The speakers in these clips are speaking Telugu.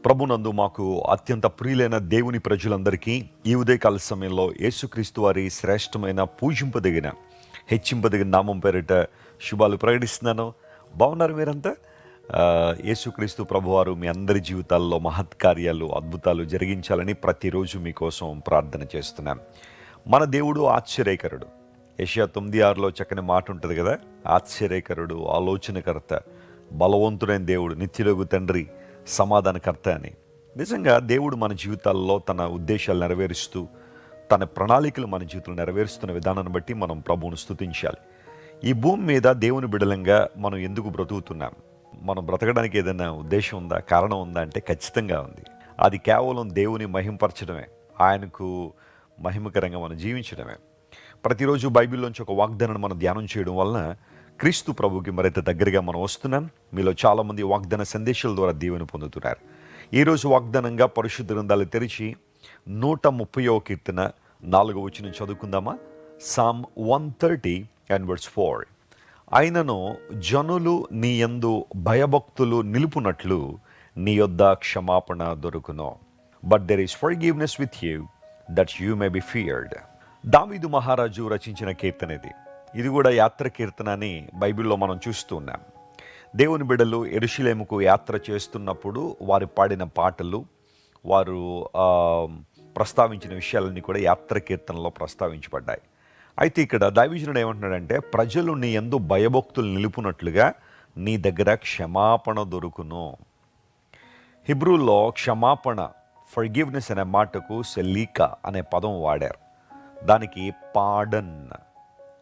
ప్రభునందు మాకు అత్యంత ప్రియులైన దేవుని ప్రజలందరికీ ఈ ఉదయకాల సమయంలో యేసుక్రీస్తు వారి శ్రేష్టమైన పూజింపదగిన హెచ్చింపదగిన నామం పేరిట శుభాలు ప్రకటిస్తున్నాను. బాగున్నారు మీరంతా? యేసుక్రీస్తు ప్రభువారు మీ అందరి జీవితాల్లో మహత్కార్యాలు అద్భుతాలు జరిగించాలని ప్రతిరోజు మీకోసం ప్రార్థన చేస్తున్నాను. మన దేవుడు ఆశ్చర్యకరుడు. యెషయా 9:6లో చక్కని మాట ఉంటుంది కదా, ఆశ్చర్యకరుడు, ఆలోచనకర్త, బలవంతుడైన దేవుడు, నిత్యుడగు తండ్రి, సమాధానకర్త అని. నిజంగా దేవుడు మన జీవితాల్లో తన ఉద్దేశాలు నెరవేరుస్తూ తన ప్రణాళికలు మన జీవితంలో నెరవేరుస్తున్న విధానాన్ని బట్టి మనం ప్రభువును స్తుతించాలి. ఈ భూమి మీద దేవుని బిడలంగా మనం ఎందుకు బ్రతుకుతున్నాం? మనం బ్రతకడానికి ఏదైనా ఉద్దేశం ఉందా, కారణం ఉందా అంటే ఖచ్చితంగా ఉంది. అది కేవలం దేవుని మహింపరచడమే, ఆయనకు మహిమకరంగా మనం జీవించడమే. ప్రతిరోజు బైబిల్లోంచి ఒక వాగ్దానాన్ని మనం ధ్యానం చేయడం వలన క్రీస్తు ప్రభుకి మరింత దగ్గరగా మనం వస్తున్నాం. మీలో చాలామంది వాగ్దాన సందేశాల ద్వారా దీవెన పొందుతున్నారు. ఈరోజు వాగ్దానంగా పరిశుద్ధ గ్రంథాలు తెరిచి 130వ కీర్తన 4వ వచనం చదువుకుందామా? Psalm 130 and verse 4. అయినను జనులు నీ యందు భయభక్తులు నిలుపునట్లు నీ యొద్ద క్షమాపణ దొరుకును. But there is forgiveness with you that you may be feared. దావీదు మహారాజు రచించిన కీర్తన ఇది. ఇది కూడా యాత్ర కీర్తన అని బైబిల్లో మనం చూస్తూ ఉన్నాం. దేవుని బిడ్డలు యెరూషలేముకు యాత్ర చేస్తున్నప్పుడు వారు పాడిన పాటలు, వారు ప్రస్తావించిన విషయాలన్నీ కూడా యాత్ర కీర్తనలో ప్రస్తావించబడ్డాయి. అయితే ఇక్కడ దైవజనుడు ఏమంటున్నాడంటే, ప్రజలు నీ యందు భయభక్తులు నిలుపునట్లుగా నీ దగ్గర క్షమాపణ దొరుకును. హిబ్రూలో క్షమాపణ, ఫర్గివ్నెస్ అనే మాటకు సెలీకా అనే పదం వాడారు. దానికి పాడన్,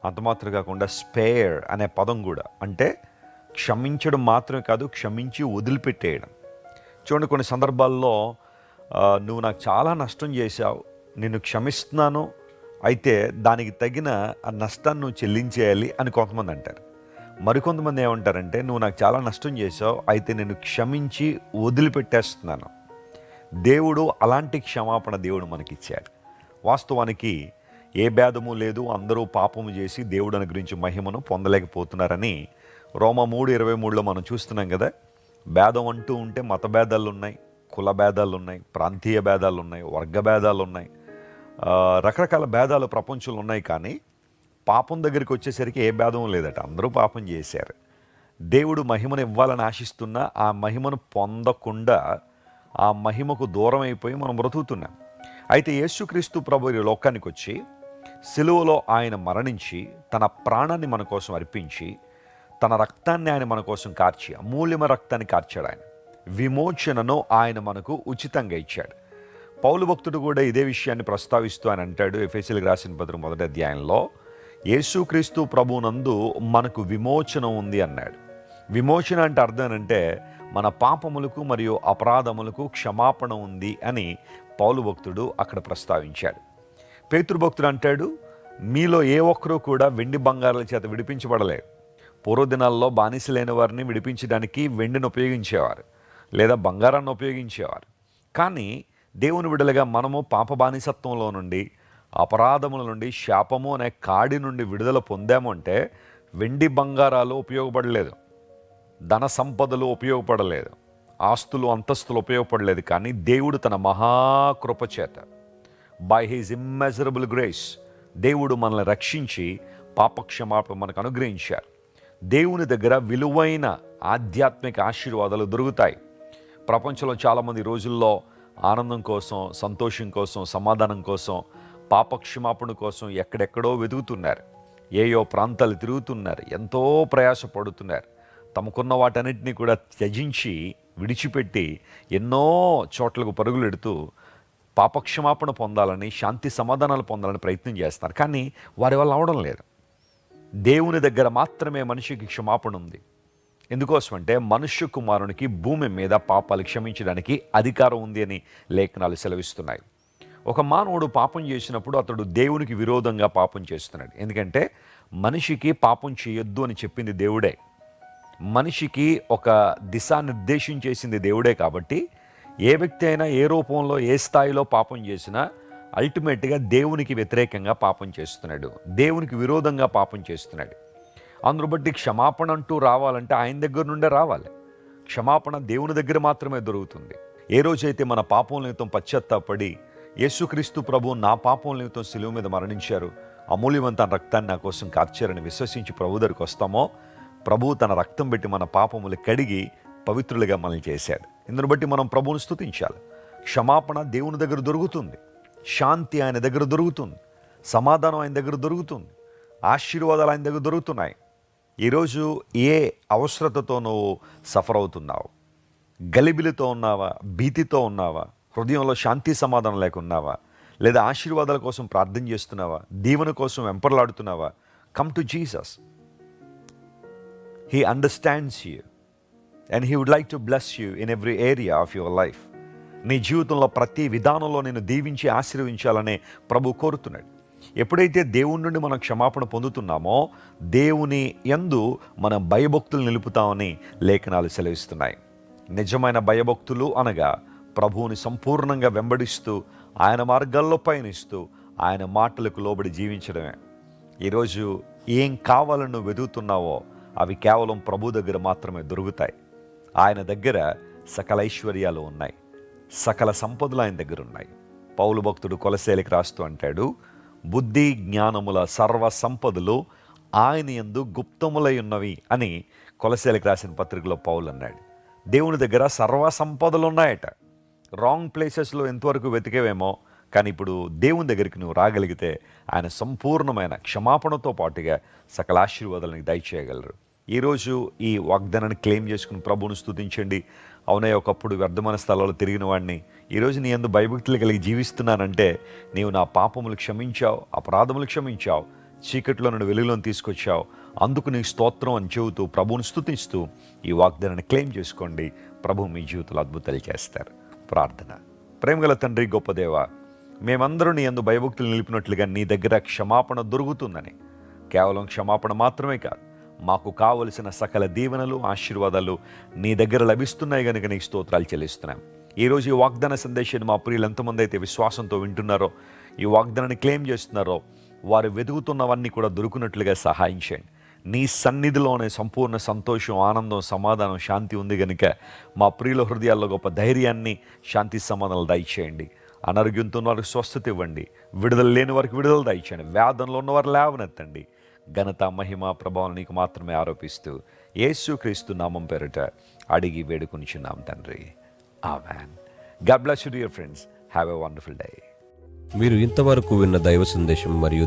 అంత మాత్రం కాకుండా స్పేర్ అనే పదం కూడా, అంటే క్షమించడం మాత్రమే కాదు, క్షమించి వదిలిపెట్టేయడం. చూడండి, కొన్ని సందర్భాల్లో నువ్వు నాకు చాలా నష్టం చేశావు, నిన్ను క్షమిస్తున్నాను, అయితే దానికి తగిన ఆ నష్టాన్ని నువ్వు చెల్లించేయాలి అని కొంతమంది అంటారు. మరికొంతమంది ఏమంటారంటే, నువ్వు నాకు చాలా నష్టం చేశావు, అయితే నేను క్షమించి వదిలిపెట్టేస్తున్నాను. దేవుడు అలాంటి క్షమాపణ దేవుడు మనకిచ్చాడు. వాస్తవానికి ఏ భేదము లేదు, అందరూ పాపము చేసి దేవుడు అనుగ్రహించి మహిమను పొందలేకపోతున్నారని రోమా 3:23లో మనం చూస్తున్నాం కదా. భేదం అంటూ ఉంటే మత భేదాలు ఉన్నాయి, కుల భేదాలు ఉన్నాయి, ప్రాంతీయ భేదాలు ఉన్నాయి, వర్గ భేదాలు ఉన్నాయి, రకరకాల భేదాలు ప్రపంచంలో ఉన్నాయి. కానీ పాపం దగ్గరికి వచ్చేసరికి ఏ భేదం లేదట, అందరూ పాపం చేశారు. దేవుడు మహిమను ఇవ్వాలని ఆశిస్తున్నా ఆ మహిమను పొందకుండా ఆ మహిమకు దూరం అయిపోయి మనం బ్రతుకుతున్నాం. అయితే యేసుక్రీస్తు ప్రభు ఈ లోకానికి వచ్చి సిలువలో ఆయన మరణించి తన ప్రాణాన్ని మన కోసం అర్పించి తన రక్తాన్ని ఆయన మన కోసం కార్చి, అమూల్యమైన రక్తాన్ని కార్చాడు. ఆయన విమోచనను ఆయన మనకు ఉచితంగా ఇచ్చాడు. పౌలు భక్తుడు కూడా ఇదే విషయాన్ని ప్రస్తావిస్తూ ఆయన అంటాడు, ఎఫెసీయులకు రాసిన పత్రిక 1వ అధ్యాయంలో, యేసుక్రీస్తు ప్రభునందు మనకు విమోచన ఉంది అన్నాడు. విమోచన అంటే అర్థం అంటే మన పాపములకు మరియు అపరాధములకు క్షమాపణ ఉంది అని పౌలు భక్తుడు అక్కడ ప్రస్తావించాడు. పేతురు భక్తుడు అంటాడు, మీలో ఏ ఒక్కరూ కూడా వెండి బంగారాల చేత విడిపించబడలేదు. పూర్వదినాల్లో బానిసలైన వారిని విడిపించడానికి వెండిని ఉపయోగించేవారు లేదా బంగారాన్ని ఉపయోగించేవారు. కానీ దేవుని బిడ్డలుగా మనము పాప బానిసత్వంలో నుండి, అపరాధముల నుండి, శాపము అనే కాడి నుండి విడుదల పొందాము అంటే వెండి బంగారాలు ఉపయోగపడలేదు, ధన సంపదలు ఉపయోగపడలేదు, ఆస్తులు అంతస్తులు ఉపయోగపడలేదు. కానీ దేవుడు తన మహాకృప చేత, బై హిజ్ ఇమ్మెజరబుల్ గ్రేస్, దేవుడు మనల్ని రక్షించి పాపక్షమాపణ మనకు అనుగ్రహించారు. దేవుని దగ్గర విలువైన ఆధ్యాత్మిక ఆశీర్వాదాలు దొరుకుతాయి. ప్రపంచంలో చాలామంది రోజుల్లో ఆనందం కోసం, సంతోషం కోసం, సమాధానం కోసం, పాపక్షమాపణ కోసం ఎక్కడెక్కడో వెతుకుతున్నారు. ఏయో ప్రాంతాలు తిరుగుతున్నారు, ఎంతో ప్రయాసపడుతున్నారు. తమకున్న వాటన్నిటినీ కూడా త్యజించి విడిచిపెట్టి ఎన్నో చోట్లకు పరుగులు ఎడుతూ పాపక్షమాపణ పొందాలని, శాంతి సమాధానాలు పొందాలని ప్రయత్నం చేస్తారు. కానీ వారి వల్ల అవడం లేదు. దేవుని దగ్గర మాత్రమే మనిషికి క్షమాపణ ఉంది. ఎందుకోసం అంటే మనుష్య కుమారునికి భూమి మీద పాపాలు క్షమించడానికి అధికారం ఉంది అని లేఖనాలు సెలవిస్తున్నాయి. ఒక మానవుడు పాపం చేసినప్పుడు అతడు దేవునికి విరోధంగా పాపం చేస్తున్నాడు. ఎందుకంటే మనిషికి పాపం చేయొద్దు అని చెప్పింది దేవుడే, మనిషికి ఒక దిశానిర్దేశం చేసింది దేవుడే. కాబట్టి ఏ వ్యక్తి అయినా ఏ రూపంలో ఏ స్థాయిలో పాపం చేసినా అల్టిమేట్గా దేవునికి వ్యతిరేకంగా పాపం చేస్తున్నాడు, దేవునికి విరోధంగా పాపం చేస్తున్నాడు. అందును బట్టి క్షమాపణ అంటూ రావాలంటే ఆయన దగ్గర నుండే రావాలి. క్షమాపణ దేవుని దగ్గర మాత్రమే దొరుకుతుంది. ఏ రోజైతే మన పాపం నిమిత్తం పశ్చాత్తాపడి యేసుక్రీస్తు ప్రభు నా పాపం నిమిత్తం శిలువ మీద మరణించారు, అమూల్యవంత రక్తాన్ని నా కోసం కార్చారని విశ్వసించి ప్రభు దగ్గరికి వస్తామో, ప్రభు తన రక్తం పెట్టి మన పాపములు కడిగి పవిత్రులుగా మనల్ని చేశాడు. ఇందును బట్టి మనం ప్రభువును స్తుతించాలి. క్షమాపణ దేవుని దగ్గర దొరుకుతుంది, శాంతి ఆయన దగ్గర దొరుకుతుంది, సమాధానం ఆయన దగ్గర దొరుకుతుంది, ఆశీర్వాదాలు ఆయన దగ్గర దొరుకుతున్నాయి. ఈరోజు ఏ అవసరతతో నువ్వు సఫర్ అవుతున్నావు? గలిబిలితో ఉన్నావా? భీతితో ఉన్నావా? హృదయంలో శాంతి సమాధానం లేకున్నావా? లేదా ఆశీర్వాదాల కోసం ప్రార్థన చేస్తున్నావా? దీవెన కోసం వెంపర్లాడుతున్నావా? Come to Jesus. He understands you and he would like to bless you in every area of your life. నీ జీవితంలో ప్రతి విధానంలో నేను దీవించి ఆశీర్వదించాలనే ప్రభు కోరుతున్నాడు. ఎప్పుడైతే దేవుని నుండి మనం క్షమాపణ పొందుతున్నామో, దేవుని యందు మనం భయభక్తులు నిలుపుతామని లేఖనాలు సెలవిస్తున్నాయి. నిజమైన భయభక్తులు అనగా ప్రభువుని సంపూర్ణంగా వెంబడిస్తూ, ఆయన మార్గాల్లో పయనిస్తూ, ఆయన మాటలకు లోబడి జీవించడమే. ఈరోజు ఏం కావాలని నువ్వు వెతుకుతున్నావో అవి కేవలం ప్రభు దగ్గర మాత్రమే దొరుకుతాయి. ఆయన దగ్గర సకల ఐశ్వర్యాలు ఉన్నాయి, సకల సంపదలు ఆయన దగ్గర ఉన్నాయి. పౌలు భక్తుడు కొలస్సీలకు రాస్తూ అంటాడు, బుద్ధి జ్ఞానముల సర్వ సంపదలు ఆయన యందు గుప్తములై ఉన్నవి అని కొలస్సీలకు రాసిన పత్రికలో పౌలు అన్నాడు. దేవుని దగ్గర సర్వ సంపదలు ఉన్నాయట. రాంగ్ ప్లేసెస్లో ఎంతవరకు వెతికేవేమో, కానీ ఇప్పుడు దేవుని దగ్గరికి నువ్వు రాగలిగితే ఆయన సంపూర్ణమైన క్షమాపణతో పాటుగా సకల ఆశీర్వాదాలను దయచేయగలరు. ఈరోజు ఈ వాగ్దానాన్ని క్లెయిమ్ చేసుకుని ప్రభువును స్తుతించండి. అవునే, ఒకప్పుడు వ్యర్థమైన స్థలాల్లో తిరిగిన వాడిని, ఈరోజు నీ యందు భయభక్తులు కలిగి జీవిస్తున్నానంటే నీవు నా పాపములు క్షమించావు, అపరాధములు క్షమించావు, చీకట్లో నన్ను వెలుగులోని తీసుకొచ్చావు, అందుకు నీ స్తోత్రం అని చెబుతూ ప్రభువును స్తుతిస్తూ ఈ వాగ్దానాన్ని క్లెయిమ్ చేసుకోండి. ప్రభు మీ జీవితంలో అద్భుతాలు చేస్తారు. ప్రార్థన. ప్రేమగల తండ్రి, గొప్ప దేవ, మేమందరూ నీ యందు భయభక్తులు నిలిపినట్లుగా నీ దగ్గర క్షమాపణ దొరుకుతుందని, కేవలం క్షమాపణ మాత్రమే కాదు, మాకు కావలసిన సకల దీవెనలు ఆశీర్వాదాలు నీ దగ్గర లభిస్తున్నాయి కనుక నీకు స్తోత్రాలు చెల్లిస్తున్నాం. ఈరోజు ఈ వాగ్దాన సందేశాన్ని మా ప్రియులు ఎంతమంది అయితే విశ్వాసంతో వింటున్నారో, ఈ వాగ్దానాన్ని క్లెయిమ్ చేస్తున్నారో, వారు వెతుకుతున్నవన్నీ కూడా దొరుకున్నట్లుగా సహాయం చేయండి. నీ సన్నిధిలోనే సంపూర్ణ సంతోషం, ఆనందం, సమాధానం, శాంతి ఉంది కనుక మా ప్రియుల హృదయాల్లో గొప్ప ధైర్యాన్ని, శాంతి సమాధానాలు దయచేయండి. అనారోగ్యంతో ఉన్న వారికి స్వస్థత ఇవ్వండి, విడుదల లేని వారికి విడుదల దయచేయండి, వ్యాధంలో ఉన్నవారు లేవనెత్తండి. ఘనత, మహిమ, ప్రభావం నీకు మాత్రమే ఆరోపిస్తూ యేసుక్రీస్తు నామం పేరిట అడిగి వేడుకొనిచున్నాం తండ్రి. Amen. God bless you dear friends. Have a wonderful day. మీరు ఇంతవరకు విన్న దైవ సందేశం మరియు